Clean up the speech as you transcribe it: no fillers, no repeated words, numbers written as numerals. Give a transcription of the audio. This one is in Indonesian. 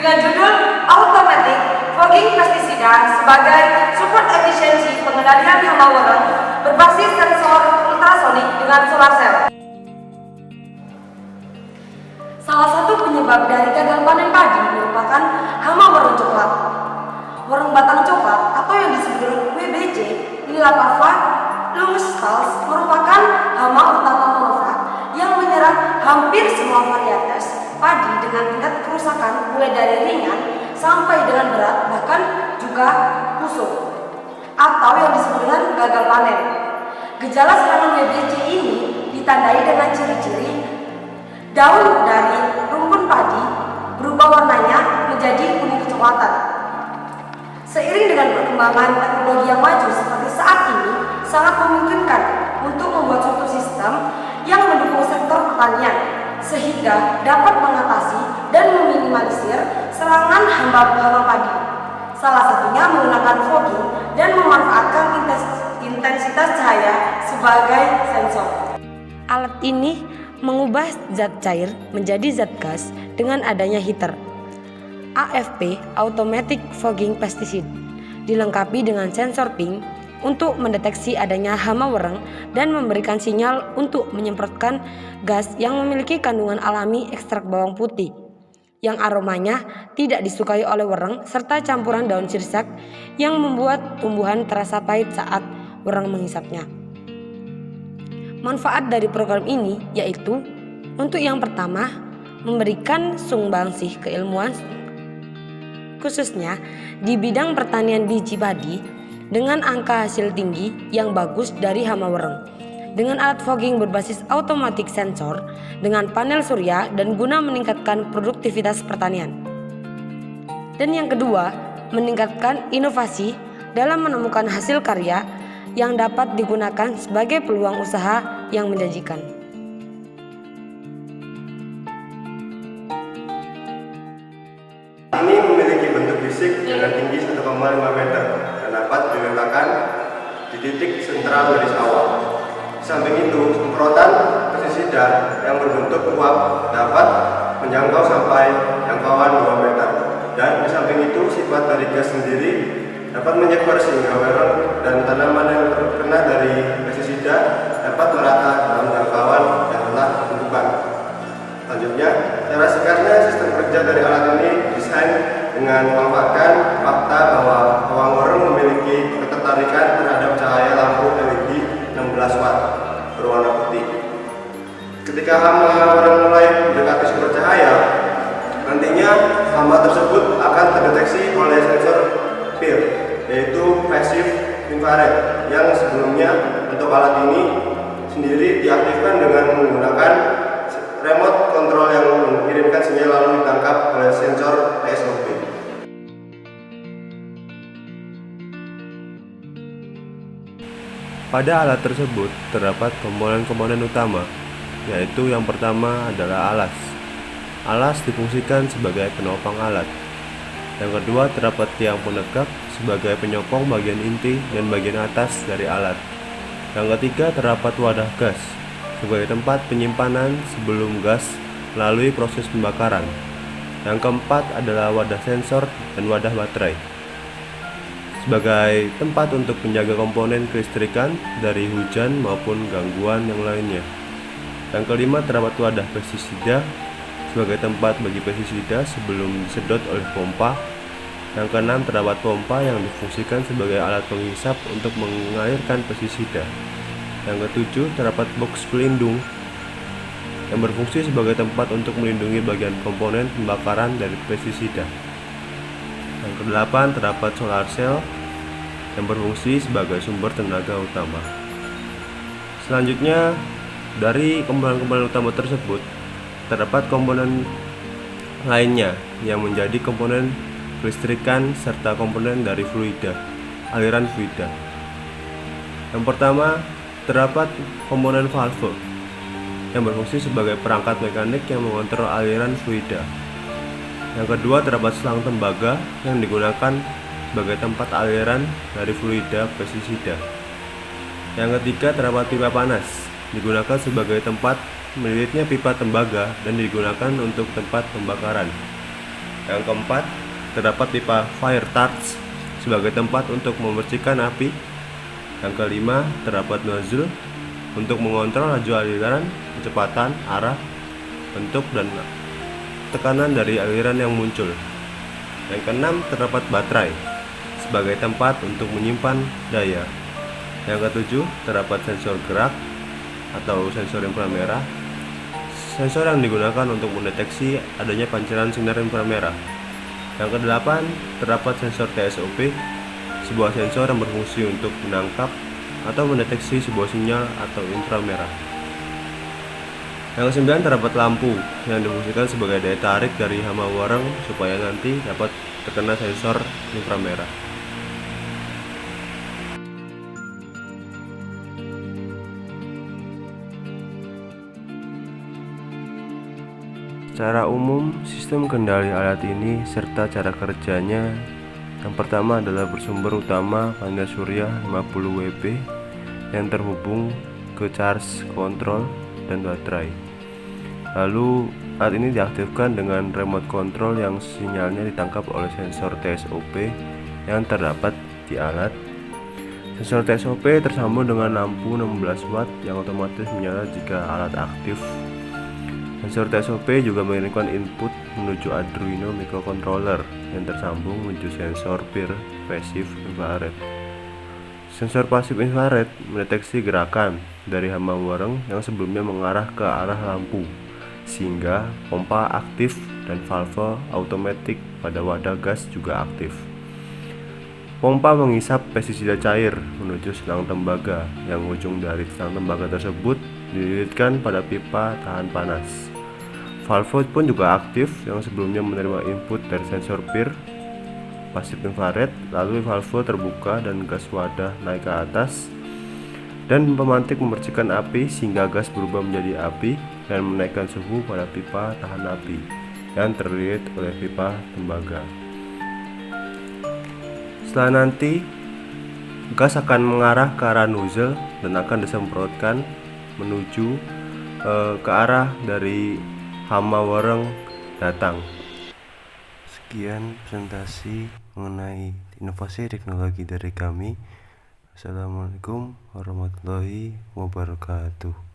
dengan judul Automatic Fogging Pestisida sebagai support efisiensi pengendalian hama wareng berbasis sensor ultrasonik dengan solar cell. Salah satu penyebab dari gagal panen padi merupakan hama wareng coklat. Wareng batang coklat atau yang disebut WBC, Lila parva lungstals merupakan hama utama monofag yang menyerang hampir semua varietas padi dengan tingkat kerusakan mulai dari ringan sampai dengan berat, bahkan juga busuk atau yang disebut dengan gagal panen. Gejala serangan WBC ini ditandai dengan ciri-ciri daun dari rumpun padi berubah warnanya menjadi kuning kecoklatan. Seiring dengan perkembangan teknologi yang maju seperti saat ini, sangat memungkinkan untuk membuat suatu sistem yang mendukung sektor pertanian sehingga dapat mengatasi dan meminimalisir serangan hama padi. Salah satunya menggunakan fogging dan memanfaatkan intensitas cahaya sebagai sensor. Alat ini mengubah zat cair menjadi zat gas dengan adanya heater. AFP Automatic Fogging Pesticide dilengkapi dengan sensor pink untuk mendeteksi adanya hama wareng dan memberikan sinyal untuk menyemprotkan gas yang memiliki kandungan alami ekstrak bawang putih yang aromanya tidak disukai oleh wareng serta campuran daun sirsak yang membuat tumbuhan terasa pahit saat wareng menghisapnya. Manfaat dari program ini yaitu untuk yang pertama, memberikan sumbangsih keilmuan khususnya di bidang pertanian biji padi dengan angka hasil tinggi yang bagus dari hama wareng dengan alat fogging berbasis automatic sensor dengan panel surya dan guna meningkatkan produktivitas pertanian. Dan yang kedua, meningkatkan inovasi dalam menemukan hasil karya yang dapat digunakan sebagai peluang usaha yang menjanjikan. Ini memiliki bentuk fisik dengan tinggi 1,5 meter dan dapat diletakkan di titik sentral garis awal. Di samping itu, semprotan pestisida yang berbentuk uap dapat menjangkau sampai jangkauan 2 meter. Dan di samping itu, sifat dari gas sendiri dapat menyebar sehingga wareng dan tanaman yang terkena dari pestisida dapat merata dalam jangkauan yang telah ditentukan. Selanjutnya, cara singkatnya sistem kerja dari alat ini desain dengan memanfaatkan fakta bahwa bawang wareng memiliki ketertarikan terhadap cahaya lampu LED 16 watt berwarna putih. Ketika hama wareng mulai mendekati sumber cahaya, nantinya hama tersebut akan terdeteksi oleh sensor PIR, yaitu passive infrared, yang sebelumnya untuk alat ini sendiri diaktifkan dengan menggunakan remote control yang mengirimkan sinyal lalu ditangkap oleh sensor TSOP. Pada alat tersebut terdapat komponen-komponen utama, yaitu yang pertama adalah alas. Alas difungsikan sebagai penopang alat. Yang kedua terdapat tiang penegak sebagai penyokong bagian inti dan bagian atas dari alat. Yang ketiga terdapat wadah gas sebagai tempat penyimpanan sebelum gas melalui proses pembakaran. Yang keempat adalah wadah sensor dan wadah baterai sebagai tempat untuk menjaga komponen kelistrikan dari hujan maupun gangguan yang lainnya. Yang kelima terdapat wadah pestisida sebagai tempat bagi pestisida sebelum disedot oleh pompa. Yang keenam terdapat pompa yang difungsikan sebagai alat penghisap untuk mengairkan pestisida. Yang ketujuh terdapat box pelindung yang berfungsi sebagai tempat untuk melindungi bagian komponen pembakaran dari pestisida. Yang kedelapan terdapat solar cell yang berfungsi sebagai sumber tenaga utama. Selanjutnya, dari komponen-komponen utama tersebut terdapat komponen lainnya yang menjadi komponen kelistrikan serta komponen dari fluida, aliran fluida. Yang pertama terdapat komponen valve yang berfungsi sebagai perangkat mekanik yang mengontrol aliran fluida. Yang kedua terdapat selang tembaga yang digunakan sebagai tempat aliran dari fluida pestisida. Yang ketiga terdapat pipa panas, digunakan sebagai tempat melilitnya pipa tembaga dan digunakan untuk tempat pembakaran. Yang keempat, terdapat pipa fire torch sebagai tempat untuk memercikan api. Yang kelima, terdapat nozzle untuk mengontrol laju aliran, kecepatan, arah, bentuk, dan tekanan dari aliran yang muncul. Yang keenam, terdapat baterai sebagai tempat untuk menyimpan daya. Yang ketujuh, terdapat sensor gerak atau sensor inframerah, sensor yang digunakan untuk mendeteksi adanya pancaran sinar inframerah. Yang kedelapan, terdapat sensor TSOP, sebuah sensor yang berfungsi untuk menangkap atau mendeteksi sebuah sinyal atau inframerah. Yang kesembilan, terdapat lampu yang difungsikan sebagai daya tarik dari hama wareng supaya nanti dapat terkena sensor inframerah. Secara umum, sistem kendali alat ini serta cara kerjanya, yang pertama adalah bersumber utama panel surya 50 W yang terhubung ke charge control dan baterai. Lalu alat ini diaktifkan dengan remote control yang sinyalnya ditangkap oleh sensor TSOP yang terdapat di alat. Sensor TSOP tersambung dengan lampu 16 watt yang otomatis menyala jika alat aktif. Sensor TSOP juga mengirimkan input menuju Arduino microcontroller yang tersambung menuju sensor PIR pasif infrared. Sensor pasif infrared mendeteksi gerakan dari hama wareng yang sebelumnya mengarah ke arah lampu, sehingga pompa aktif dan valve automatik pada wadah gas juga aktif. Pompa mengisap pestisida cair menuju selang tembaga yang ujung dari selang tembaga tersebut dililitkan pada pipa tahan panas. Valve pun juga aktif yang sebelumnya menerima input dari sensor PIR pasif infrared, lalu valve terbuka dan gas wadah naik ke atas dan pemantik memercikan api sehingga gas berubah menjadi api dan menaikkan suhu pada pipa tahan api yang terlilit oleh pipa tembaga. Setelah nanti gas akan mengarah ke arah nozzle dan akan disemprotkan menuju ke arah dari hama wareng datang. Sekian presentasi mengenai inovasi teknologi dari kami. Assalamualaikum warahmatullahi wabarakatuh.